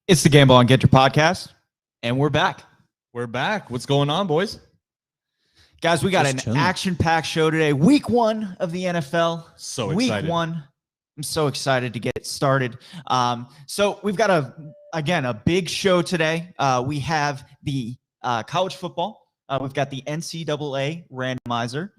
It's the Gamble on Ginter podcast, and we're back. We're back. What's going on, boys? Guys, we got an action-packed show today. Week 1 of the NFL. So excited. Week 1. I'm so excited to get it started. So we've got a big show today. We have the college football. We've got the NCAA randomizer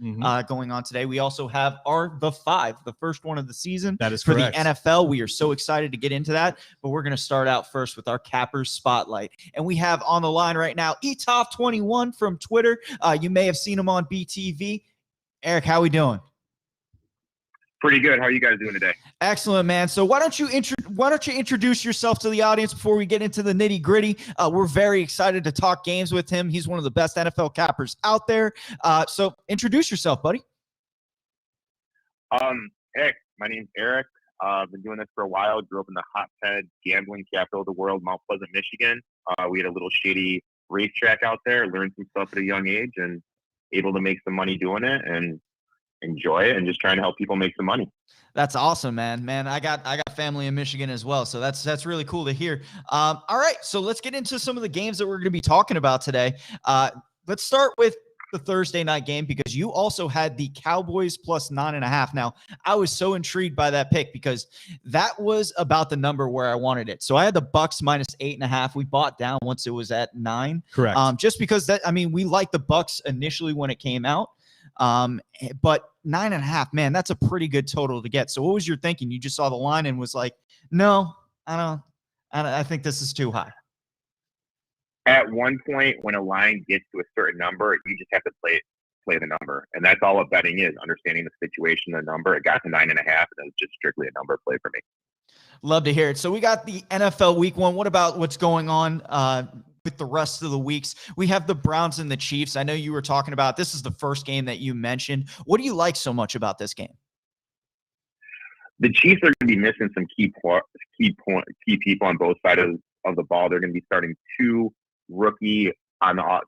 going on today. We also have the 5, the first one of the season. That is for correct. The NFL. We are so excited to get into that, but we're going to start out first with our Cappers Spotlight. And we have on the line right now ETOFT21 from Twitter. You may have seen him on BTV. Eric, how we doing? Pretty good. How are you guys doing today? Excellent, man. So why don't you introduce yourself to the audience before we get into the nitty gritty? We're very excited to talk games with him. He's one of the best NFL cappers out there. So introduce yourself, buddy. Eric, my name's Eric. I've been doing this for a while. Grew up in the hotbed gambling capital of the world, Mount Pleasant, Michigan. We had a little shady racetrack out there. Learned some stuff at a young age and able to make some money doing it and enjoy it and just trying to help people make some money. That's awesome, man. I got family in Michigan as well, so that's really cool to hear. All right, so let's get into some of the games that we're going to be talking about today. Let's start with the Thursday night game because you also had the Cowboys plus 9.5. Now, I was so intrigued by that pick because that was about the number where I wanted it. So I had the Bucks minus 8.5. We bought down once it was at 9. Correct. Just because we liked the Bucks initially when it came out. But 9.5, man, that's a pretty good total to get. So what was your thinking? You just saw the line and was like, no, I think this is too high. At one point when a line gets to a certain number, you just have to play the number. And that's all what betting is, understanding the situation, the number. It got to 9.5 and it was just strictly a number play for me. Love to hear it. So we got the NFL week 1. What about what's going on, with the rest of the weeks? We have the Browns and the Chiefs. I know you were talking about this is the first game that you mentioned. What do you like so much about this game? The Chiefs are going to be missing some key people on both sides of the ball. They're going to be starting 2 rookies on the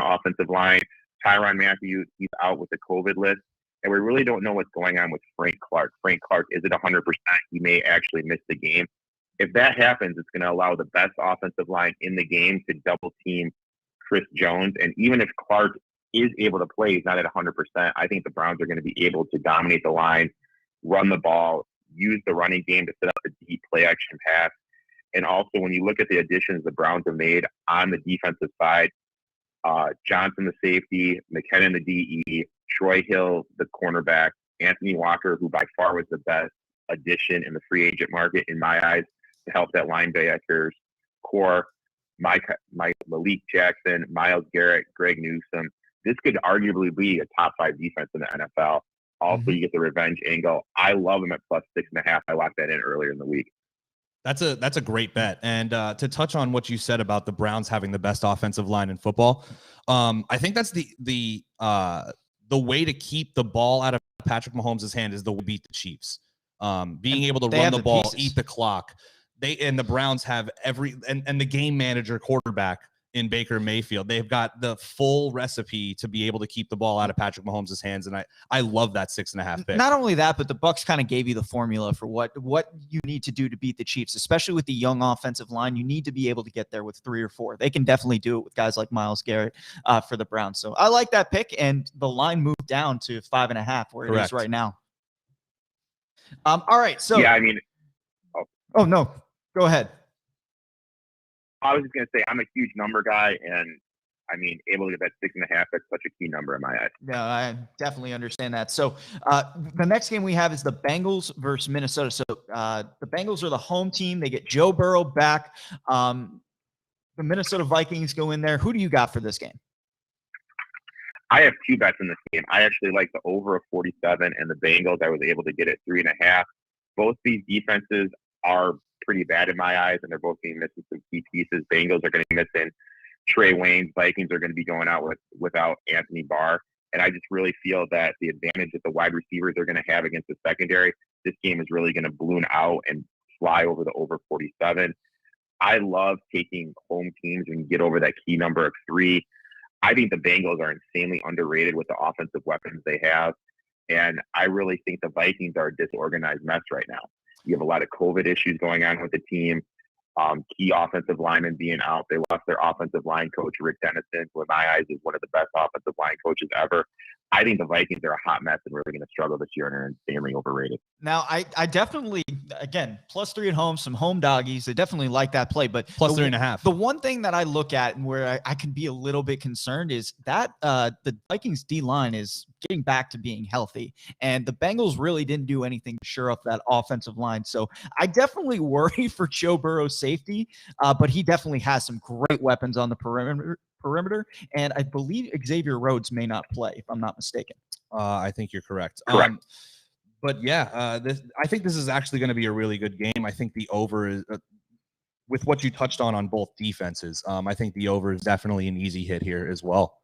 offensive line. Tyrann Mathieu, he's out with the COVID list. And we really don't know what's going on with Frank Clark. Frank Clark, is it 100%? He may actually miss the game. If that happens, it's going to allow the best offensive line in the game to double team Chris Jones. And even if Clark is able to play, he's not at 100%. I think the Browns are going to be able to dominate the line, run the ball, use the running game to set up a deep play action pass. And also, when you look at the additions the Browns have made on the defensive side, Johnson, the safety, McKinnon, the DE, Troy Hill, the cornerback, Anthony Walker, who by far was the best addition in the free agent market in my eyes to help that linebackers core, Malik Jackson, Myles Garrett, Greg Newsome. This could arguably be a top 5 defense in the NFL. Also, you get the revenge angle. I love them at plus 6.5. I locked that in earlier in the week. That's a great bet. And to touch on what you said about the Browns having the best offensive line in football, I think that's the way to keep the ball out of Patrick Mahomes' hand is the way to beat the Chiefs. Being able to run the ball, eat the clock. The Browns have and the game manager quarterback in Baker Mayfield. They've got the full recipe to be able to keep the ball out of Patrick Mahomes' hands. And I love that 6.5 pick. Not only that, but the Bucs kind of gave you the formula for what you need to do to beat the Chiefs, especially with the young offensive line. You need to be able to get there with 3 or 4. They can definitely do it with guys like Myles Garrett for the Browns. So I like that pick. And the line moved down to 5.5 where it is right now. All right. So yeah, I mean, oh no, go ahead. I was just going to say, I'm a huge number guy, and I mean, able to get that 6.5, that's such a key number in my eyes. Yeah, I definitely understand that. So the next game we have is the Bengals versus Minnesota. So the Bengals are the home team. They get Joe Burrow back. The Minnesota Vikings go in there. Who do you got for this game? I have two bets in this game. I actually like the over of 47 and the Bengals. I was able to get it 3.5. Both these defenses are pretty bad in my eyes, and they're both being missing some key pieces. Bengals are going to be missing Trey Waynes. Vikings are going to be going out without Anthony Barr. And I just really feel that the advantage that the wide receivers are going to have against the secondary, this game is really going to balloon out and fly over the over 47. I love taking home teams and get over that key number of 3. I think the Bengals are insanely underrated with the offensive weapons they have. And I really think the Vikings are a disorganized mess right now. You have a lot of COVID issues going on with the team. Key offensive linemen being out. They lost their offensive line coach, Rick Dennison, who in my eyes is one of the best offensive line coaches ever. I think the Vikings are a hot mess and really going to struggle this year and are insanely overrated. Now, I definitely, again, +3 at home, some home doggies. I definitely like that play, but +3.5. The one thing that I look at and where I can be a little bit concerned is that the Vikings D line is getting back to being healthy, and the Bengals really didn't do anything to shore up that offensive line. So I definitely worry for Joe Burrow's safety, but he definitely has some great weapons on the perimeter, and I believe Xavier Rhodes may not play, if I'm not mistaken. I think you're correct. Correct. But yeah, I think this is actually going to be a really good game. I think the over is, with what you touched on both defenses, I think the over is definitely an easy hit here as well.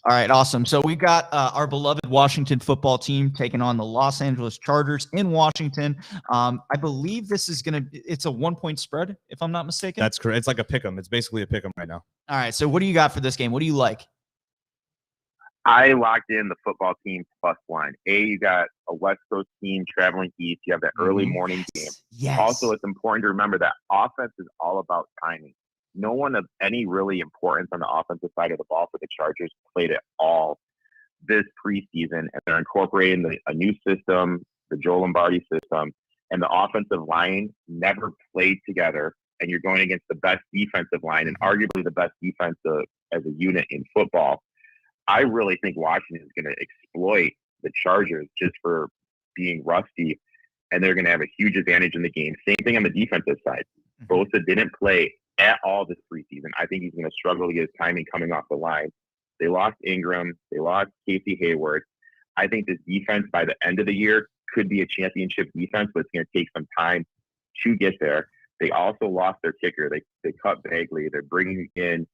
All right, awesome. So we got our beloved Washington football team taking on the Los Angeles Chargers in Washington. I believe this is it's a 1-point spread, if I'm not mistaken. That's correct. It's like a pick 'em. It's basically a pick 'em right now. All right, so what do you got for this game? What do you like? I locked in the football team +1. You got a West Coast team traveling east. You have that early morning game. Yes. Also, it's important to remember that offense is all about timing. No one of any really importance on the offensive side of the ball for the Chargers played at all this preseason, and they're incorporating a new system, the Joe Lombardi system, and the offensive line never played together, and you're going against the best defensive line and arguably the best defense as a unit in football. I really think Washington is going to exploit the Chargers just for being rusty, and they're going to have a huge advantage in the game. Same thing on the defensive side. Bosa didn't play at all this preseason. I think he's going to struggle to get his timing coming off the line. They lost Ingram. They lost Casey Hayward. I think this defense by the end of the year could be a championship defense, but it's going to take some time to get there. They also lost their kicker. They cut Bagley. They're bringing in.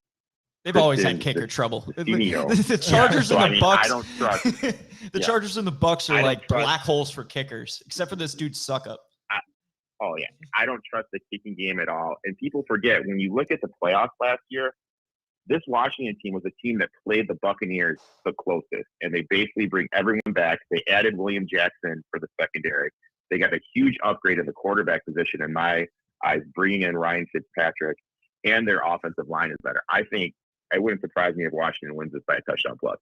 They've always had kicker trouble. The Chargers yeah, so, and the Bucks. I don't trust. The Chargers and the Bucks are like black holes for kickers, except for this dude's suck up. Oh yeah, I don't trust the kicking game at all. And people forget when you look at the playoffs last year, this Washington team was a team that played the Buccaneers the closest, and they basically bring everyone back. They added William Jackson for the secondary. They got a huge upgrade in the quarterback position in my eyes, bringing in Ryan Fitzpatrick, and their offensive line is better. I think it wouldn't surprise me if Washington wins this by a touchdown plus.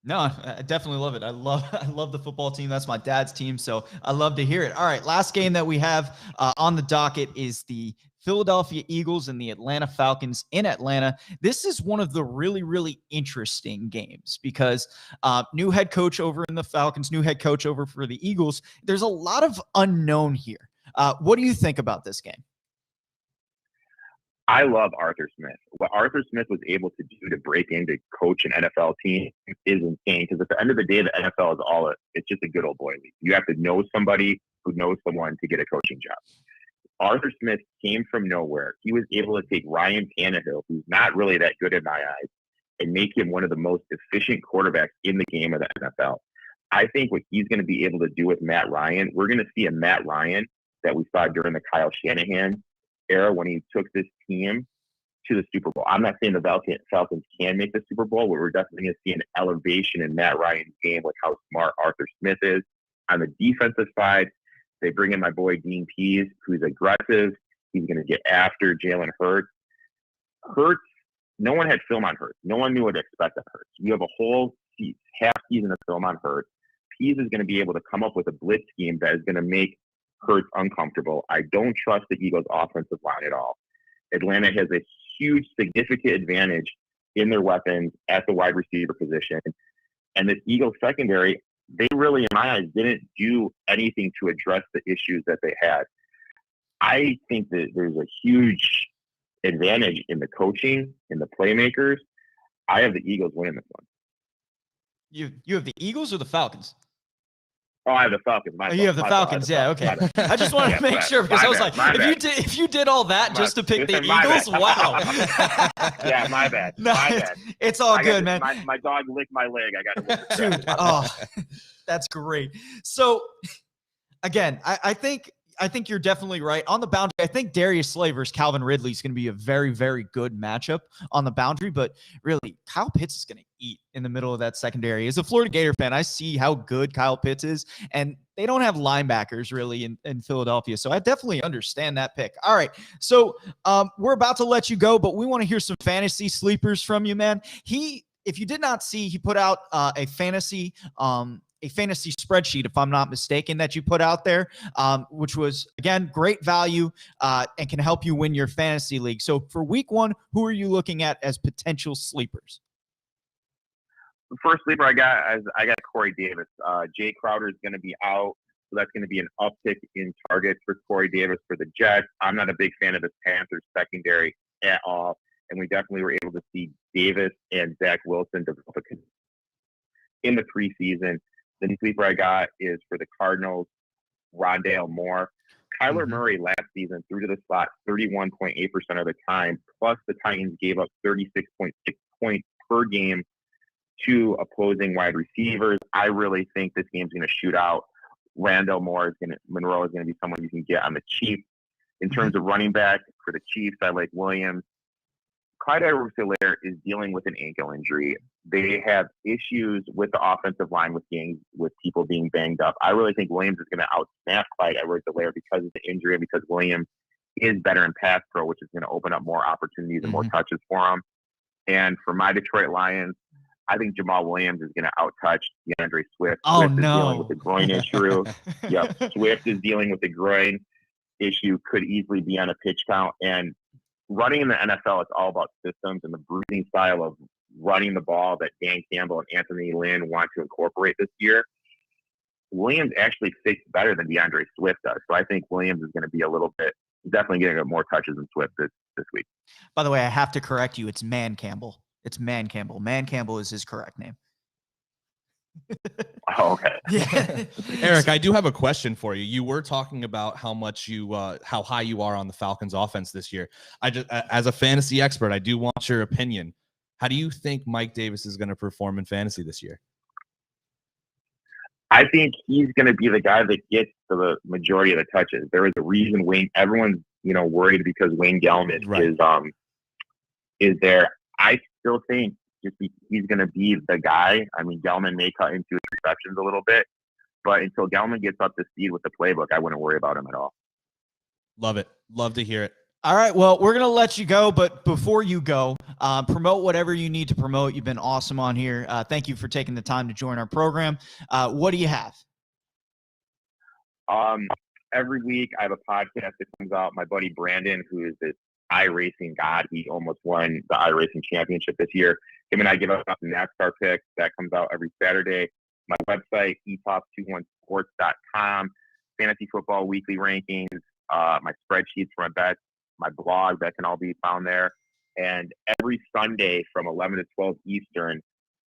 No, I definitely love it. I love the football team. That's my dad's team, so I love to hear it. All right, last game that we have on the docket is the Philadelphia Eagles and the Atlanta Falcons in Atlanta. This is one of the really, really interesting games because new head coach over in the Falcons, new head coach over for the Eagles. There's a lot of unknown here. What do you think about this game? I love Arthur Smith. What Arthur Smith was able to do to break into coach an NFL team is insane because at the end of the day, the NFL is it's just a good old boy league. You have to know somebody who knows someone to get a coaching job. Arthur Smith came from nowhere. He was able to take Ryan Tannehill, who's not really that good in my eyes, and make him one of the most efficient quarterbacks in the game of the NFL. I think what he's going to be able to do with Matt Ryan, we're going to see a Matt Ryan that we saw during the Kyle Shanahan era when he took this team to the Super Bowl. I'm not saying the Falcons can make the Super Bowl, but we're definitely going to see an elevation in Matt Ryan's game with how smart Arthur Smith is. On the defensive side, they bring in my boy Dean Pease, who's aggressive. He's going to get after Jalen Hurts. Hurts, no one had film on Hurts. No one knew what to expect on Hurts. You have a whole half season of film on Hurts. Pease is going to be able to come up with a blitz scheme that is going to make Hurts uncomfortable. I don't trust the Eagles' offensive line at all. Atlanta has a huge, significant advantage in their weapons at the wide receiver position. And this Eagles secondary, they really, in my eyes, didn't do anything to address the issues that they had. I think that there's a huge advantage in the coaching, in the playmakers. I have the Eagles winning this one. You have the Eagles or the Falcons? Oh, I have the Falcons. You have the Falcons. Yeah, okay. I just wanted to make sure because I was like, if you did all that just to pick the Eagles, wow. Yeah, my bad. No, my bad. It's all good, man. My dog licked my leg. I got to Dude, oh, that's great. So, again, I think you're definitely right. On the boundary, I think Darius Slavers, Calvin Ridley is going to be a very, very good matchup on the boundary. But really, Kyle Pitts is going to eat in the middle of that secondary. As a Florida Gator fan, I see how good Kyle Pitts is. And they don't have linebackers really in Philadelphia. So I definitely understand that pick. All right. So we're about to let you go, but we want to hear some fantasy sleepers from you, man. If you did not see, he put out a fantasy spreadsheet, if I'm not mistaken, that you put out there, which was, again, great value and can help you win your fantasy league. So for week 1, who are you looking at as potential sleepers? The first sleeper I got Corey Davis. Jay Crowder is going to be out, so that's going to be an uptick in targets for Corey Davis for the Jets. I'm not a big fan of the Panthers secondary at all, and we definitely were able to see Davis and Zach Wilson develop in the preseason. The sleeper I got is for the Cardinals, Rondale Moore. Kyler Murray last season threw to the slot 31.8% of the time, plus the Titans gave up 36.6 points per game to opposing wide receivers. I really think this game's going to shoot out. Monroe is going to be someone you can get on the cheap. In terms of running back for the Chiefs, I like Williams. Clyde Edwards-Helaire is dealing with an ankle injury. They have issues with the offensive line with people being banged up. I really think Williams is going to outsnap Clyde Edwards-Helaire because of the injury and because Williams is better in pass pro, which is going to open up more opportunities and more touches for him. And for my Detroit Lions, I think Jamal Williams is going to outtouch DeAndre Swift. Oh, Swift no. is dealing with a groin issue. Yep. Swift is dealing with a groin issue, could easily be on a pitch count. And running in the NFL, it's all about systems and the bruising style of running the ball that Dan Campbell and Anthony Lynn want to incorporate this year. Williams actually fits better than DeAndre Swift does. So I think Williams is going to be definitely getting more touches than Swift this week. By the way, I have to correct you. It's Man Campbell. It's Man Campbell. Man Campbell is his correct name. Oh, okay. Yeah. Eric, I do have a question for you. You were talking about how high you are on the Falcons offense this year. As a fantasy expert, I do want your opinion. How do you think Mike Davis is going to perform in fantasy this year? I think he's going to be the guy that gets the majority of the touches. There is a reason everyone's worried because Wayne Gellman is there. I still think he's going to be the guy. I mean, Gellman may cut into his receptions a little bit, but until Gellman gets up to speed with the playbook, I wouldn't worry about him at all. Love it. Love to hear it. All right. Well, we're going to let you go, but before you go, promote whatever you need to promote. You've been awesome on here. Thank you for taking the time to join our program. What do you have? Every week I have a podcast that comes out. My buddy Brandon, who is this iRacing god, he almost won the iRacing championship this year. Him and I give out the NASCAR picks. That comes out every Saturday. My website, ETOFT21sports.com, fantasy football weekly rankings, my spreadsheets for my bets, my blog, that can all be found there. And every Sunday from 11 to 12 Eastern,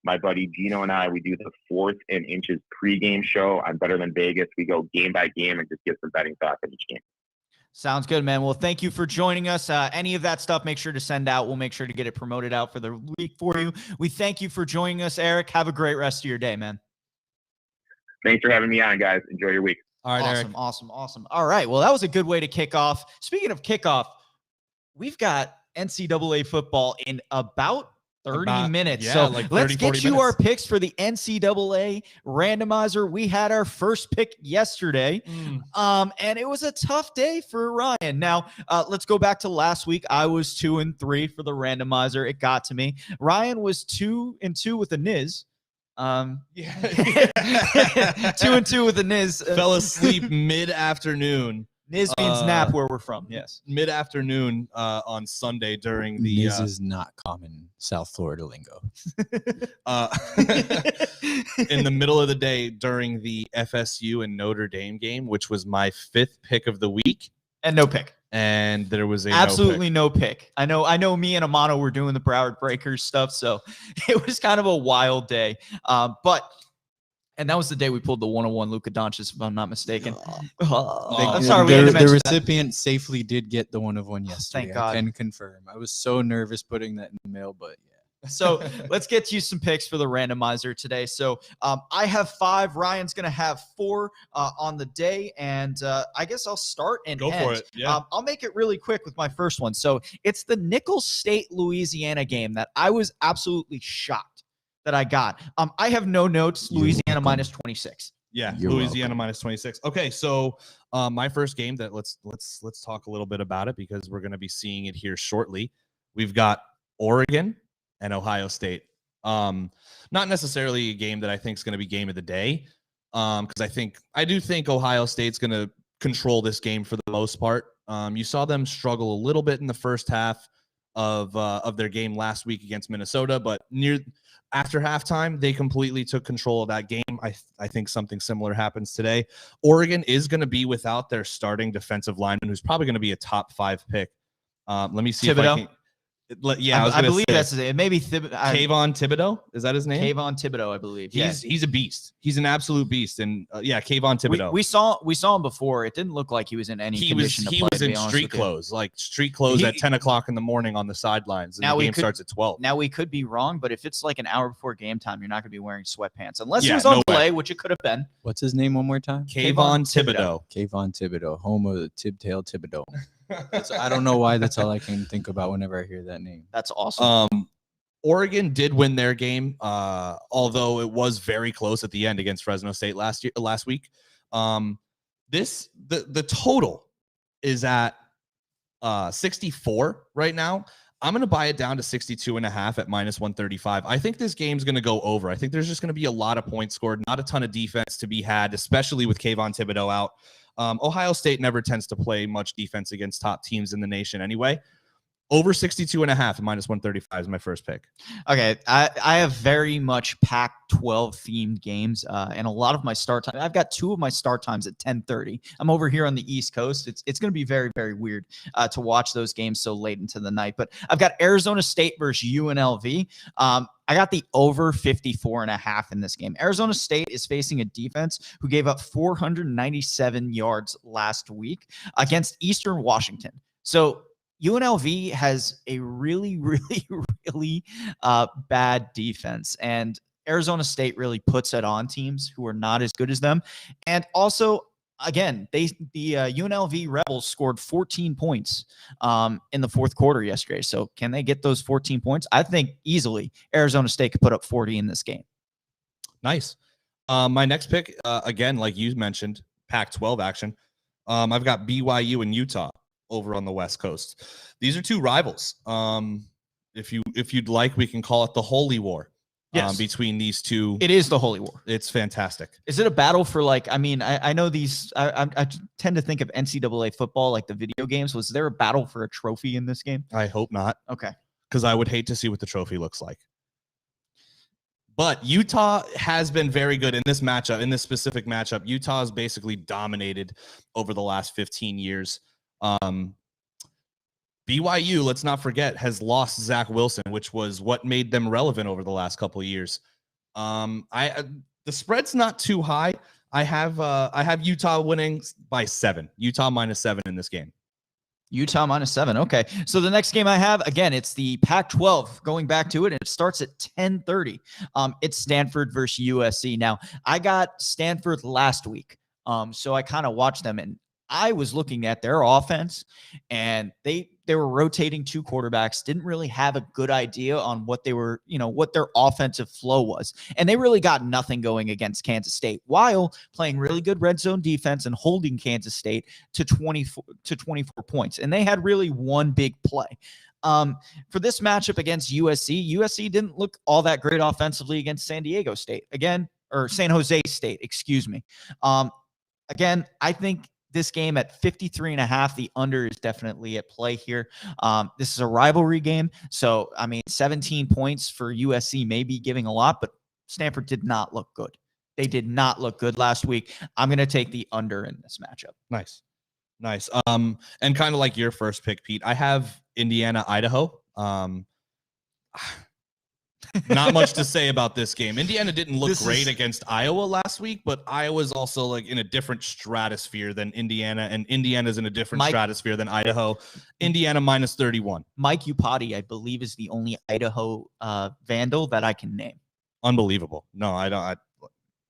my buddy Gino and I, we do the 4th and Inches pregame show on Better Than Vegas. We go game by game and just get some betting thoughts on each game. Sounds good, man. Well, thank you for joining us. Any of that stuff, make sure to send out. We'll make sure to get it promoted out for the week for you. We thank you for joining us, Eric. Have a great rest of your day, man. Thanks for having me on, guys. Enjoy your week. All right, awesome, Eric. Awesome. All right. Well, that was a good way to kick off. Speaking of kickoff, we've got NCAA football in about 30 minutes. Yeah, so like 30, let's get you 40 our picks for the NCAA randomizer. We had our first pick yesterday, and it was a tough day for Ryan. Now, let's go back to last week. I was 2-3 for the randomizer. It got to me. Ryan was 2-2 with a Niz. 2-2 with a Niz. Fell asleep mid-afternoon. Niz means nap where we're from, yes. Mid-afternoon on Sunday during the... Niz is not common South Florida lingo. In the middle of the day during the FSU and Notre Dame game, which was my 5th pick of the week. And no pick. and there was absolutely no pick. I know me and Amano were doing the Broward Breakers stuff, so it was kind of a wild day. And that was the day we pulled the 101 Luka Doncic, if I'm not mistaken. I'm sorry, we had to the mention recipient safely did get the 1 of 1 yesterday. Thank God. I can confirm. I was so nervous putting that in the mail, but yeah. So let's get you some picks for the randomizer today. So I have 5. Ryan's going to have 4 on the day. And I guess I'll start and Go end. for it. Yeah. I'll make it really quick with my first one. So it's the Nicholls State, Louisiana game that I was absolutely shocked that I got. I have no notes. Louisiana minus 26. Yeah, You're Louisiana welcome. minus 26. Okay, so my first game that let's talk a little bit about it because we're going to be seeing it here shortly. We've got Oregon and Ohio State. Not necessarily a game that I think is going to be game of the day, because I do think Ohio State's going to control this game for the most part. You saw them struggle a little bit in the first half of their game last week against Minnesota, but after halftime, they completely took control of that game. I think something similar happens today. Oregon is going to be without their starting defensive lineman, who's probably going to be a top 5 pick. Let me see Thibodeau? if I can. Yeah, I believe that's his name. Maybe Kayvon Thibodeau. Is that his name? Kayvon Thibodeau, I believe. He's a beast. He's an absolute beast. And Kayvon Thibodeau. We saw him before. It didn't look like he was in any condition to play. He was in street clothes, at 10 o'clock in the morning on the sidelines. And the game starts at 12. Now we could be wrong, but if it's like an hour before game time, you're not going to be wearing sweatpants unless he was on play, which it could have been. What's his name one more time? Kayvon Thibodeau. Kayvon Thibodeau, home of the Tibtail Thibodeau. I don't know why. That's all I can think about whenever I hear that name. That's awesome. Oregon did win their game, although it was very close at the end against Fresno State last week. The total is at 64 right now. I'm going to buy it down to 62.5 at minus 135. I think this game's going to go over. I think there's just going to be a lot of points scored, not a ton of defense to be had, especially with Kayvon Thibodeau out. Ohio State never tends to play much defense against top teams in the nation anyway. Over 62.5 at minus 135 is my first pick. Okay, I have very much Pac-12 themed games, and a lot of my start time. I've got 2 of my start times at 10:30. I'm over here on the East Coast. It's going to be very, very weird to watch those games so late into the night. But I've got Arizona State versus UNLV. I got the over 54.5 in this game. Arizona State is facing a defense who gave up 497 yards last week against Eastern Washington. So UNLV has a really, really, really bad defense, and Arizona State really puts it on teams who are not as good as them. And also, again, the UNLV Rebels scored 14 points in the fourth quarter yesterday. So can they get those 14 points? I think easily Arizona State could put up 40 in this game. Nice. My next pick, again, like you mentioned, Pac-12 action. I've got BYU and Utah over on the West Coast. These are 2 rivals. If you'd like, we can call it the Holy War. Yes. Between these 2. It is the Holy War. It's fantastic. Is it a battle for I know these, I tend to think of NCAA football, like the video games. Was there a battle for a trophy in this game? I hope not. Okay. Because I would hate to see what the trophy looks like. But Utah has been very good in this matchup. In this specific matchup, Utah has basically dominated over the last 15 years. BYU, let's not forget, has lost Zach Wilson, which was what made them relevant over the last couple of years. The spread's not too high. I have Utah winning by 7. Utah minus 7 in this game. Utah minus 7. Okay. So the next game I have, again, it's the Pac-12, going back to it, and it starts at 10:30. It's Stanford versus USC. Now, I got Stanford last week. So I kind of watched them, and I was looking at their offense, and they were rotating 2 quarterbacks, didn't really have a good idea on what they were, what their offensive flow was. And they really got nothing going against Kansas State while playing really good red zone defense and holding Kansas State to 24 points. And they had really one big play. For this matchup against USC didn't look all that great offensively against San Diego State or San Jose State, excuse me. Again, I think this game at 53.5, the under is definitely at play here. This is a rivalry game. So, 17 points for USC may be giving a lot, but Stanford did not look good. They did not look good last week. I'm going to take the under in this matchup. Nice. Nice. And kind of like your first pick, Pete, I have Indiana, Idaho. Not much to say about this game. Indiana didn't look great against Iowa last week, but Iowa's also like in a different stratosphere than Indiana, and Indiana's in a different stratosphere than Idaho. Indiana minus 31. Mike Upati, I believe, is the only Idaho Vandal that I can name. Unbelievable. No, I don't.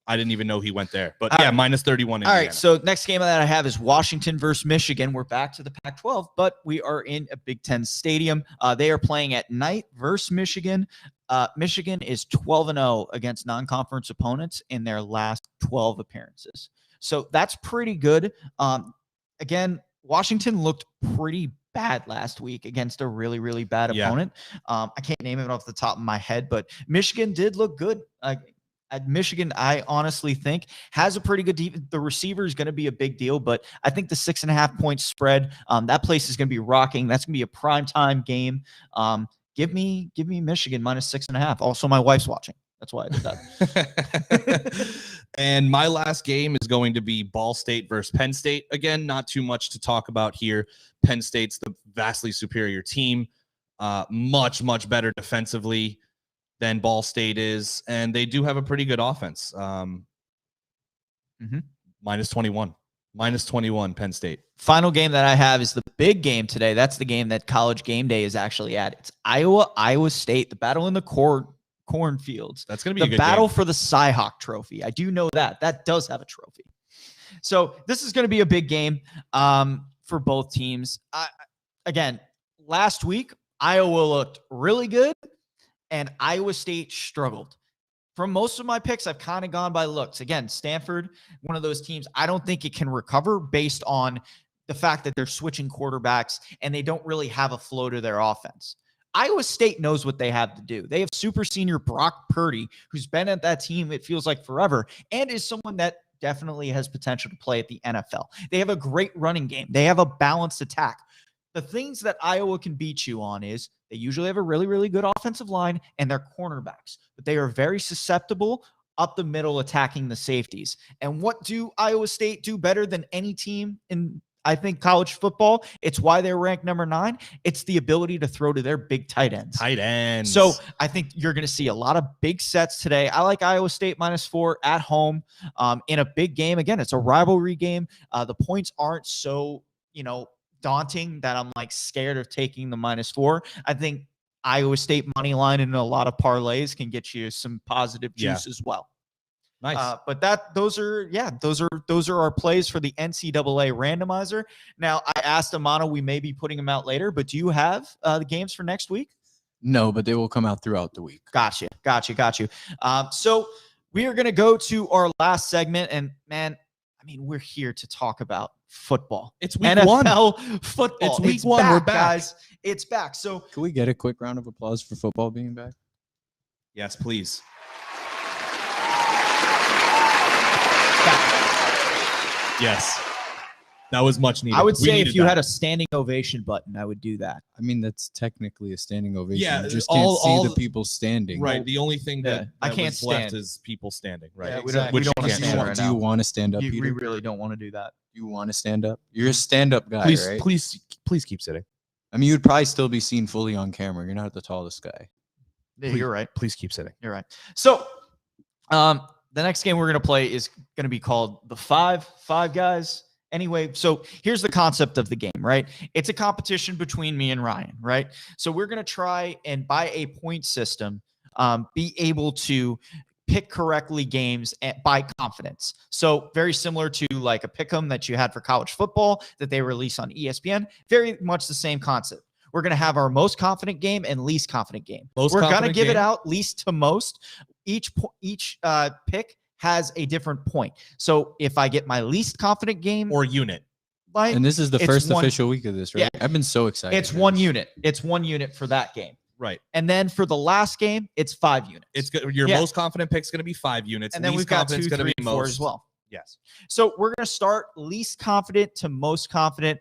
I didn't even know he went there. But yeah, minus 31. Indiana. All right, so next game that I have is Washington versus Michigan. We're back to the Pac-12, but we are in a Big Ten stadium. They are playing at night versus Michigan. Michigan is 12-0 against non-conference opponents in their last 12 appearances. So that's pretty good. Again, Washington looked pretty bad last week against a really, really bad opponent. I can't name it off the top of my head, but Michigan did look good. At Michigan, I honestly think has a pretty good defense. The receiver is going to be a big deal, but I think the 6.5 point spread, that place is going to be rocking. That's going to be a primetime game. Give me Michigan minus 6.5. Also, my wife's watching. That's why I did that. And my last game is going to be Ball State versus Penn State. Again, not too much to talk about here. Penn State's the vastly superior team, much, much better defensively than Ball State is, and they do have a pretty good offense. Minus 21. Minus 21, Penn State. Final game that I have is the big game today. That's the game that College Game Day is actually at. It's Iowa State, the battle in the cornfields. That's going to be the battle for the Cy-Hawk Trophy. I do know that. That does have a trophy. So this is going to be a big game for both teams. Again, last week, Iowa looked really good, and Iowa State struggled. From most of my picks, I've kind of gone by looks. Again, Stanford, one of those teams, I don't think it can recover based on the fact that they're switching quarterbacks and they don't really have a flow to their offense. Iowa State knows what they have to do. They have super senior Brock Purdy, who's been at that team, it feels like forever, and is someone that definitely has potential to play at the NFL. They have a great running game. They have a balanced attack. The things that Iowa can beat you on is they usually have a really, really good offensive line and their cornerbacks, but they are very susceptible up the middle attacking the safeties. And what do Iowa State do better than any team in, I think, college football? It's why they're ranked number 9. It's the ability to throw to their big tight ends. So I think you're going to see a lot of big sets today. I like Iowa State minus 4 at home in a big game. Again, it's a rivalry game. The points aren't so, daunting that I'm like scared of taking the minus 4. I think Iowa State money line and a lot of parlays can get you some positive juice as well. Nice. But those are our plays for the NCAA randomizer. Now, I asked Amano, we may be putting them out later, but do you have the games for next week? No, but they will come out throughout the week. Got you. So we are going to go to our last segment, and man, we're here to talk about football. It's week NFL 1. Football. It's week 1. We're back, guys. It's back. So can we get a quick round of applause for football being back? Yes, please. Yes. That was much needed. I would say if you had a standing ovation button, I would do that. That's technically a standing ovation. Yeah, you just can't see the people standing. Right. The only thing that I can't was left is people standing. Right. Yeah, we don't want to stand right Do now. you want to stand up, We Peter? really don't want to do that. You want to stand up? You're a stand-up guy, right? Please keep sitting. You'd probably still be seen fully on camera. You're not the tallest guy. Yeah, you're right. Please keep sitting. You're right. So, the next game we're going to play is going to be called the Five Guys. Anyway, so here's the concept of the game, right? It's a competition between me and Ryan, right? So we're going to try and, by a point system, be able to pick correctly games by confidence. So very similar to like a pick'em that you had for college football that they release on ESPN. Very much the same concept. We're going to have our most confident game and least confident game. We're going to give it out least to most. Each pick has a different point. So if I get my least confident game or unit, and this is the first official week of this, right? Yeah. I've been so excited. It's 1 unit. It's 1 unit for that game. Right. And then for the last game, it's 5 units. It's good. Your most confident pick's going to be 5 units. And then we've got 2, 3, 4 as well. Yes. So we're going to start least confident to most confident.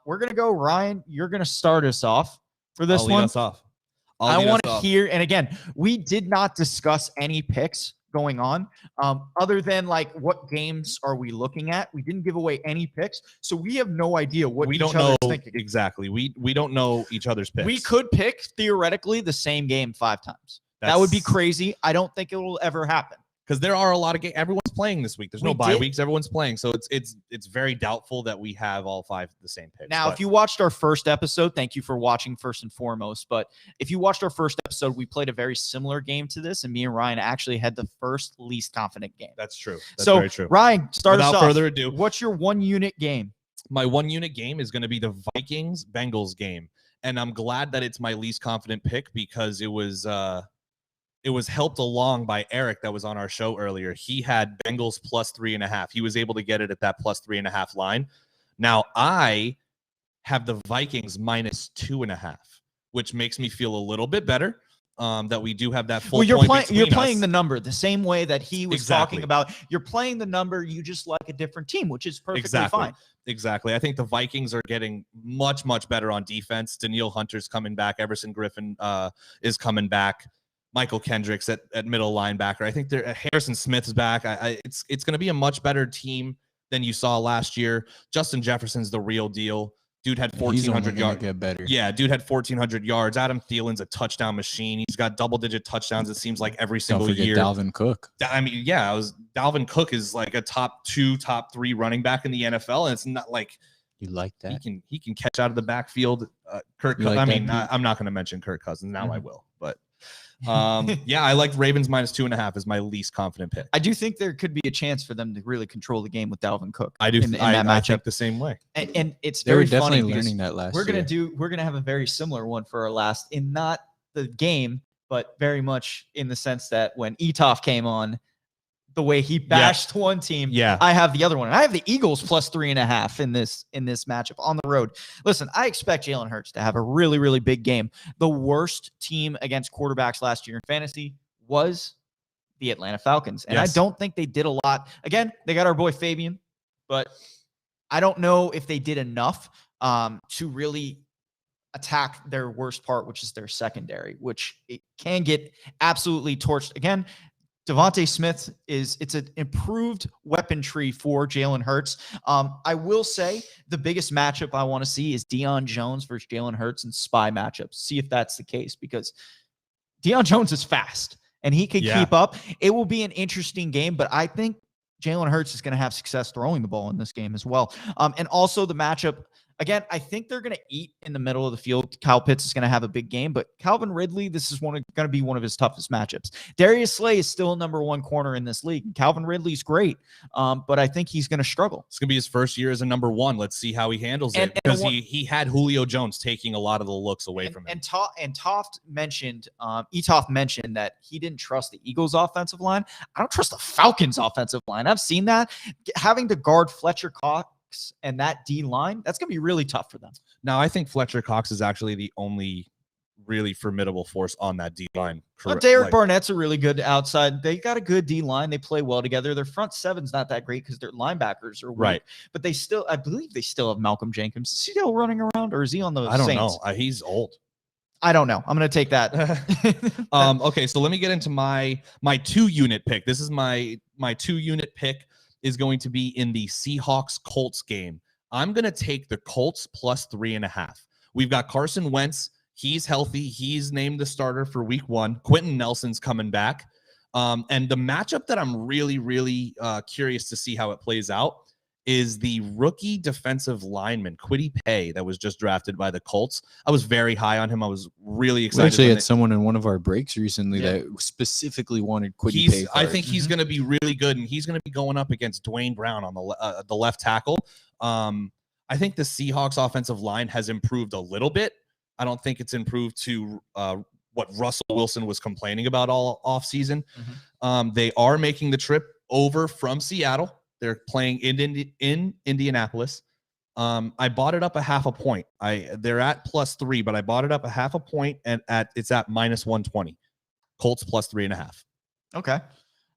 We're going to go, Ryan, you're going to start us off for this one. Lead us off. I want to hear, and again, we did not discuss any picks going on. Other than like what games are we looking at? We didn't give away any picks, so we have no idea what we each don't other's know thinking. exactly. We don't know each other's picks. We could pick theoretically the same game 5 times. That would be crazy. I don't think it will ever happen. Because there are a lot of games. Everyone's playing this week. There's no bye weeks. Everyone's playing. So it's very doubtful that we have all 5 the same picks. Now, if you watched our first episode, thank you for watching first and foremost. But if you watched our first episode, we played a very similar game to this, and me and Ryan actually had the first least confident game. That's true. That's so, very true. Ryan, start us off. Without further ado, what's your 1-unit game? My 1-unit game is going to be the Vikings-Bengals game. And I'm glad that it's my least confident pick because it was helped along by Eric that was on our show earlier. He had Bengals plus 3.5. He was able to get it at that plus 3.5 line. Now I have the Vikings minus 2.5, which makes me feel a little bit better that we do have that full. Well, you're playing the number the same way that he was talking about. You're playing the number. You just like a different team, which is perfectly fine. Exactly. I think the Vikings are getting much, much better on defense. Danielle Hunter's coming back. Everson Griffin is coming back. Michael Kendricks at middle linebacker. I think Harrison Smith's back. It's going to be a much better team than you saw last year. Justin Jefferson's the real deal. Dude had 1,400 yards. Get better. Yeah, dude had 1,400 yards. Adam Thielen's a touchdown machine. He's got double-digit touchdowns. It seems like every single year. Dalvin Cook. I mean, yeah, Dalvin Cook is like a top 2, top 3 running back in the NFL, and it's not like you like that. He can catch out of the backfield. I'm not going to mention Kirk Cousins now. I will, but. Yeah, I like Ravens minus 2.5 as my least confident pick. I do think there could be a chance for them to really control the game with Dalvin Cook. I do. I think the same way. And it's they were very definitely funny learning that last year. We're gonna have a very similar one for our last, in not the game, but very much in the sense that when ETOFT came on, the way he bashed one team, I have the other one. I have the Eagles plus 3.5 in this matchup on the road. Listen, I expect Jalen Hurts to have a really, really big game. The worst team against quarterbacks last year in fantasy was the Atlanta Falcons. And I don't think they did a lot. Again, they got our boy Fabian, but I don't know if they did enough to really attack their worst part, which is their secondary, which it can get absolutely torched. Again, Devontae Smith it's an improved weaponry for Jalen Hurts. I will say the biggest matchup I want to see is Deion Jones versus Jalen Hurts in spy matchups. See if that's the case, because Deion Jones is fast and he can keep up. It will be an interesting game, but I think Jalen Hurts is going to have success throwing the ball in this game as well. And also the matchup, again, I think they're going to eat in the middle of the field. Kyle Pitts is going to have a big game, but Calvin Ridley, this is going to be one of his toughest matchups. Darius Slay is still number 1 corner in this league. Calvin Ridley's great, but I think he's going to struggle. It's going to be his first year as a number 1. Let's see how he handles it, because he had Julio Jones taking a lot of the looks away from him. And ETOFT mentioned that he didn't trust the Eagles' offensive line. I don't trust the Falcons' offensive line. I've seen that. Having to guard Fletcher Cox and that D line, that's going to be really tough for them. Now, I think Fletcher Cox is actually the only really formidable force on that D line. Derek Barnett's a really good outside. They got a good D line. They play well together. Their front seven's not that great because their linebackers are weak, right. But I believe they still have Malcolm Jenkins. Is he still running around, or is he on the Saints? I don't know. He's old. I don't know. I'm going to take that. Okay, so let me get into my 2-unit pick. This is my 2-unit pick. Is going to be in the Seahawks-Colts game. I'm going to take the Colts plus 3.5. We've got Carson Wentz. He's healthy. He's named the starter for week 1. Quentin Nelson's coming back. And the matchup that I'm really, really curious to see how it plays out is the rookie defensive lineman, Kwity Paye, that was just drafted by the Colts. I was very high on him. I was really excited. We actually had someone in one of our breaks recently that specifically wanted Kwity Paye. I think he's going to be really good, and he's going to be going up against Dwayne Brown on the left tackle. I think the Seahawks offensive line has improved a little bit. I don't think it's improved to what Russell Wilson was complaining about all offseason. They are making the trip over from Seattle. They're playing in Indianapolis. I bought it up a half a point. They're at plus 3, but I bought it up a half a point, and it's at minus 120. Colts plus 3.5. Okay.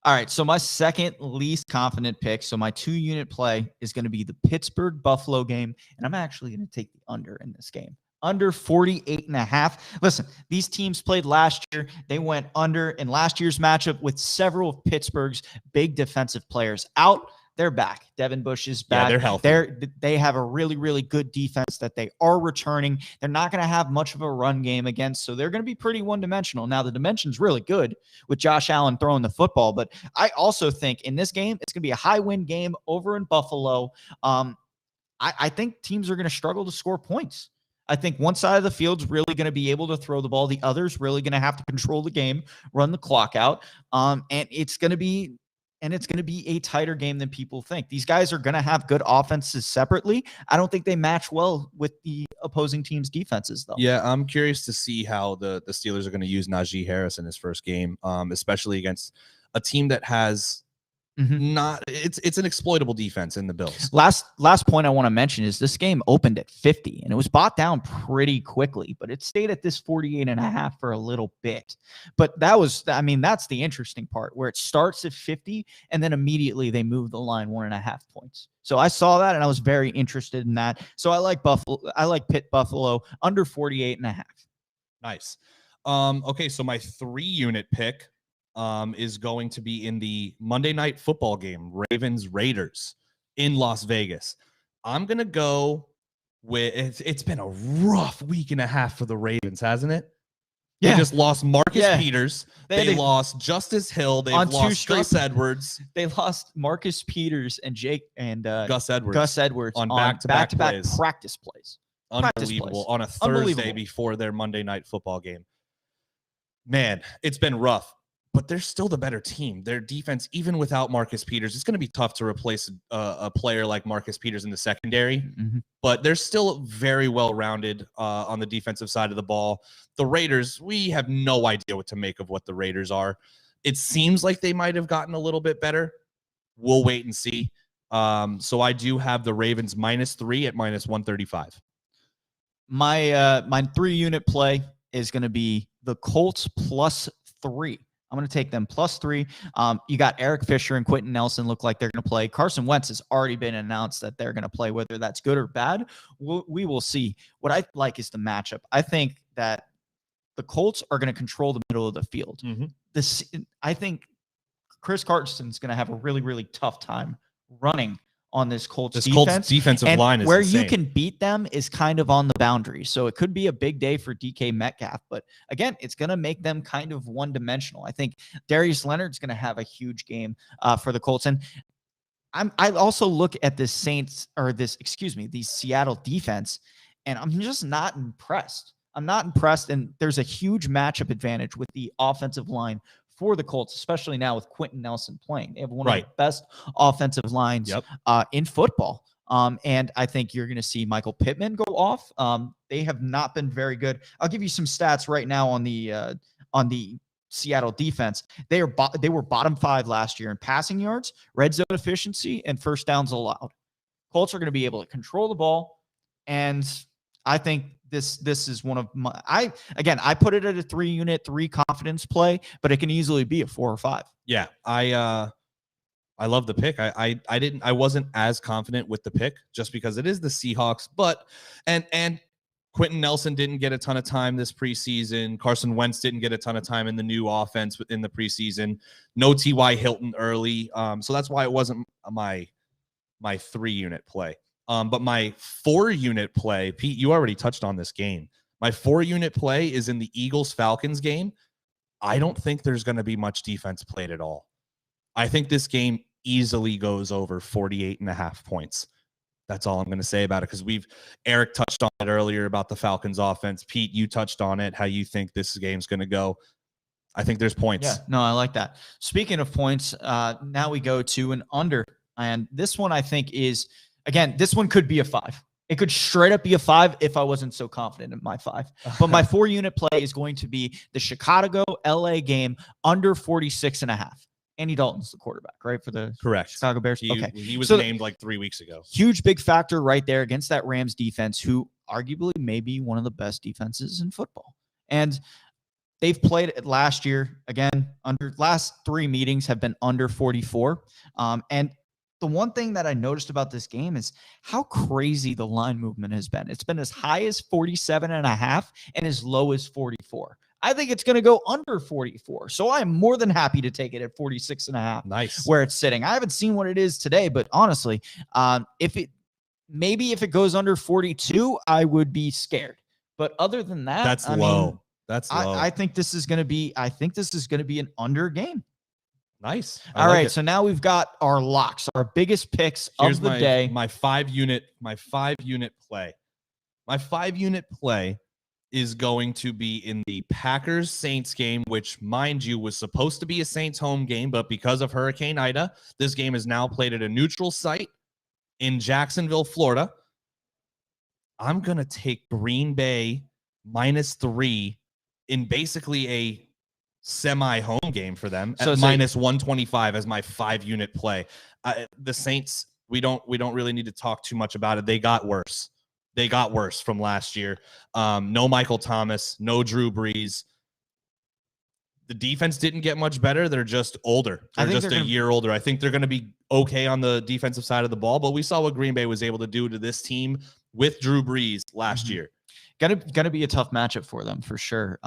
All right. So my second least confident pick, so my 2-unit play is going to be the Pittsburgh-Buffalo game, and I'm actually going to take the under in this game. under 48.5. Listen, these teams played last year. They went under in last year's matchup with several of Pittsburgh's big defensive players out. They're back. Devin Bush is back. Yeah, they're healthy. They have a really, really good defense that they are returning. They're not going to have much of a run game against, so they're going to be pretty one-dimensional. Now, the dimension's really good with Josh Allen throwing the football, but I also think in this game, it's going to be a high-win game over in Buffalo. I think teams are going to struggle to score points. I think one side of the field's really going to be able to throw the ball. The other's really going to have to control the game, run the clock out, and it's going to be a tighter game than people think. These guys are going to have good offenses separately. I don't think they match well with the opposing team's defenses, though. Yeah, I'm curious to see how the Steelers are going to use Najee Harris in his first game, especially against a team that has it's an exploitable defense in the Bills. Last point I want to mention is this game opened at 50 and it was bought down pretty quickly, but it stayed at this 48.5 for a little bit. But that's the interesting part, where it starts at 50 and then immediately they move the line 1.5 points. So I saw that and I was very interested in that. So I like Buffalo. I like Pitt Buffalo under 48.5. Nice. Okay, so my 3-unit pick is going to be in the Monday Night Football game, Ravens-Raiders in Las Vegas. I'm going to go with it's been a rough week and a half for the Ravens, hasn't it? Yeah. They just lost Marcus Peters. They lost Justice Hill. They've lost Gus Edwards. They lost Marcus Peters and Gus Edwards on back-to-back practice plays. Unbelievable. On a Thursday before their Monday Night Football game. Man, it's been rough. But they're still the better team. Their defense, even without Marcus Peters, it's going to be tough to replace a player like Marcus Peters in the secondary. But they're still very well-rounded on the defensive side of the ball. The Raiders, we have no idea what to make of what the Raiders are. It seems like they might have gotten a little bit better. We'll wait and see. So I do have the Ravens -3 at -135. My 3-unit play is going to be the Colts +3. I'm going to take them +3. You got Eric Fisher and Quentin Nelson look like they're going to play. Carson Wentz has already been announced that they're going to play. Whether that's good or bad, we will see. What I like is the matchup. I think that the Colts are going to control the middle of the field. I think Chris Carson's going to have a really, really tough time running on this Colts defense. Colts defensive line is where insane. You can beat them is kind of on the boundary. So it could be a big day for DK Metcalf. But again, it's going to make them kind of one-dimensional. I think Darius Leonard's going to have a huge game for the Colts. And I also look at the the Seattle defense, and I'm just not impressed. I'm not impressed. And there's a huge matchup advantage with the offensive line for the Colts, especially now with Quentin Nelson playing. They have one of the best offensive lines in football. And I think you're going to see Michael Pittman go off. They have not been very good. I'll give you some stats right now on the Seattle defense. They were bottom 5 last year in passing yards, red zone efficiency, and first downs allowed. Colts are going to be able to control the ball, and I think this is one of my I put it at a 3-unit, 3 confidence play, but it can easily be a 4 or 5. Yeah, I love the pick. I wasn't as confident with the pick just because it is the Seahawks, but and Quentin Nelson didn't get a ton of time this preseason. Carson Wentz didn't get a ton of time in the new offense in the preseason. No T.Y. Hilton early, so that's why it wasn't my 3-unit play. But my 4-unit play, Pete, you already touched on this game. My 4-unit play is in the Eagles-Falcons game. I don't think there's going to be much defense played at all. I think this game easily goes over 48.5 points. That's all I'm going to say about it, because Eric touched on it earlier about the Falcons offense. Pete, you touched on it, how you think this game's going to go. I think there's points. Yeah, no, I like that. Speaking of points, now we go to an under. And this one I think is, again, this one could be a 5. It could straight up be a 5 if I wasn't so confident in my 5. But my 4-unit play is going to be the Chicago-LA game under 46.5. Andy Dalton's the quarterback, right, for the Chicago Bears? He was named like 3 weeks ago. Huge, big factor right there against that Rams defense, who arguably may be one of the best defenses in football. And they've played it last year, again, last 3 meetings have been under 44. And the one thing that I noticed about this game is how crazy the line movement has been. It's been as high as 47.5 and as low as 44. I think it's going to go under 44. So I'm more than happy to take it at 46.5. Nice. Where it's sitting. I haven't seen what it is today, but honestly, if it goes under 42, I would be scared. But other than that, that's low. That's low. I think this is going to be an under game. Nice. All right. So now we've got our locks, our biggest picks of the day. My 5-unit play. My 5-unit play is going to be in the Packers-Saints game, which, mind you, was supposed to be a Saints home game, but because of Hurricane Ida, this game is now played at a neutral site in Jacksonville, Florida. I'm going to take Green Bay -3 in basically a semi-home game for them at -125 as my 5-unit play. The Saints, we don't really need to talk too much about it. They got worse. They got worse from last year. No Michael Thomas, no Drew Brees. The defense didn't get much better. They're just older. They're just a year older. I think they're going to be okay on the defensive side of the ball, but we saw what Green Bay was able to do to this team with Drew Brees last year. Gonna be a tough matchup for them for sure.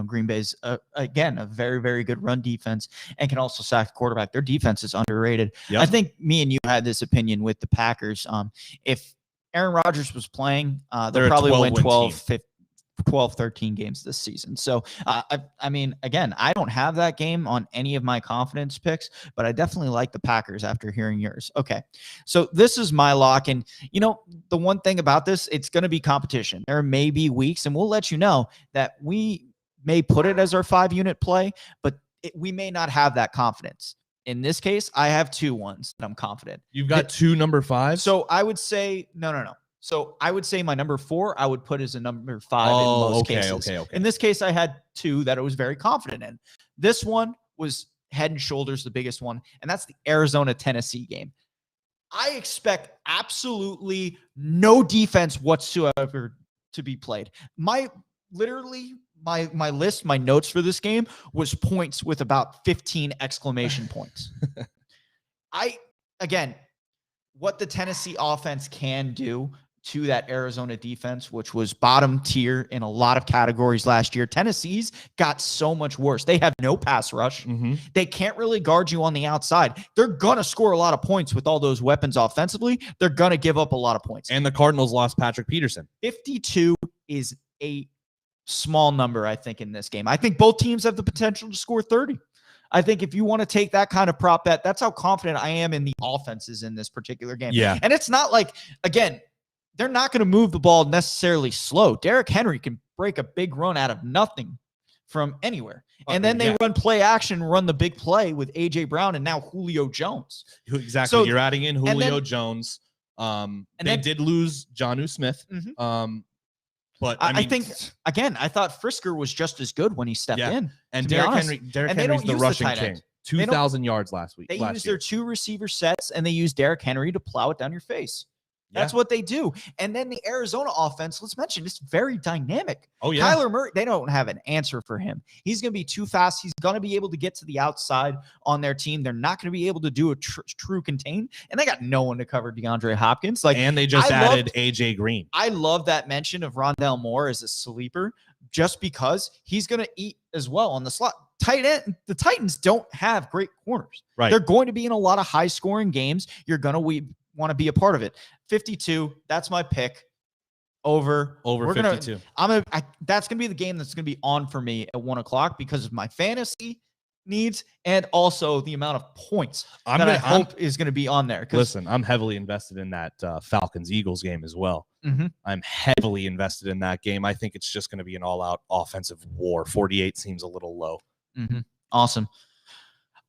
Green Bay's again a very, very good run defense and can also sack the quarterback. Their defense is underrated. Yep. I think me and you had this opinion with the Packers. If Aaron Rodgers was playing, they'll probably win 12, 13 games this season. So, I mean, again, I don't have that game on any of my confidence picks, but I definitely like the Packers after hearing yours. Okay. So this is my lock. And, the one thing about this, it's going to be competition. There may be weeks, and we'll let you know that we may put it as our 5-unit play, but we may not have that confidence. In this case, I have 2 ones that I'm confident. You've got 2 number 5s? So I would say, no. So I would say my number 4, I would put as a number 5 in most cases. Okay. In this case, I had 2 that I was very confident in. This one was head and shoulders the biggest one, and that's the Arizona-Tennessee game. I expect absolutely no defense whatsoever to be played. My list, my notes for this game was points with about 15 exclamation points. Again, what the Tennessee offense can do to that Arizona defense, which was bottom tier in a lot of categories last year. Tennessee's got so much worse. They have no pass rush. Mm-hmm. They can't really guard you on the outside. They're going to score a lot of points with all those weapons offensively. They're going to give up a lot of points. And the Cardinals lost Patrick Peterson. 52 is a small number, I think, in this game. I think both teams have the potential to score 30. I think if you want to take that kind of prop bet, that's how confident I am in the offenses in this particular game. Yeah. And it's not like, again, they're not going to move the ball necessarily slow. Derrick Henry can break a big run out of nothing from anywhere. And then they run play action, run the big play with A.J. Brown and now Julio Jones. Exactly. So, you're adding in Julio Jones. They did lose Jonnu Smith. Mm-hmm. But I think, again, I thought Frisker was just as good when he stepped in. And Derrick Henry's the rushing king. 2,000 yards last week. They use their 2 receiver sets, and they use Derrick Henry to plow it down your face. That's what they do. And then the Arizona offense, let's mention, it's very dynamic. Oh, yeah. Kyler Murray, they don't have an answer for him. He's going to be too fast. He's going to be able to get to the outside on their team. They're not going to be able to do a true contain. And they got no one to cover DeAndre Hopkins. And they just added A.J. Green. I love that mention of Rondale Moore as a sleeper just because he's going to eat as well on the slot. Tight end, the Titans don't have great corners. Right. They're going to be in a lot of high-scoring games. You're going to want to be a part of it. 52, that's my pick. Over 52. That's gonna be the game that's gonna be on for me at 1:00 because of my fantasy needs and also the amount of points I hope is gonna be on there. Listen, I'm heavily invested in that Falcons-Eagles game as well. Mm-hmm. I'm heavily invested in that game. I think it's just gonna be an all-out offensive war. 48 seems a little low. Mm-hmm. Awesome.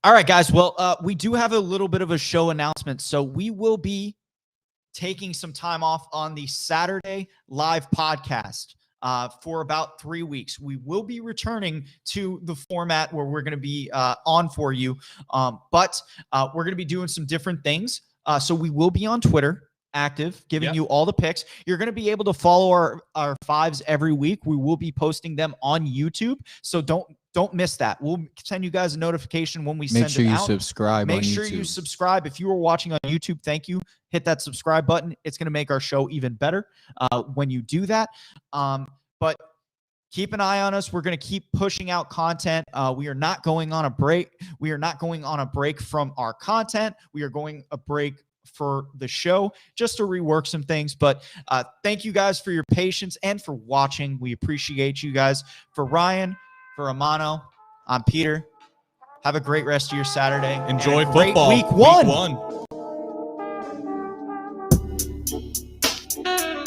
All right, guys. Well, we do have a little bit of a show announcement. So we will be taking some time off on the Saturday live podcast for about 3 weeks. We will be returning to the format where we're going to be on for you, but we're going to be doing some different things. So we will be on Twitter active, giving Yep. you all the picks. You're going to be able to follow our fives every week. We will be posting them on YouTube, so don't miss that. We'll send you guys a notification when we Make send sure it you out. subscribe Make on sure YouTube. you subscribe. If you are watching on YouTube, thank you. Hit that subscribe button. It's going to make our show even better when you do that. But keep an eye on us. We're going to keep pushing out content. We are not going on a break. We are not going on a break from our content. We are going a break for the show just to rework some things. But thank you guys for your patience and for watching. We appreciate you guys. For Ryan, for Amano, I'm Peter. Have a great rest of your Saturday. Enjoy and a great football. Week one. Week 1.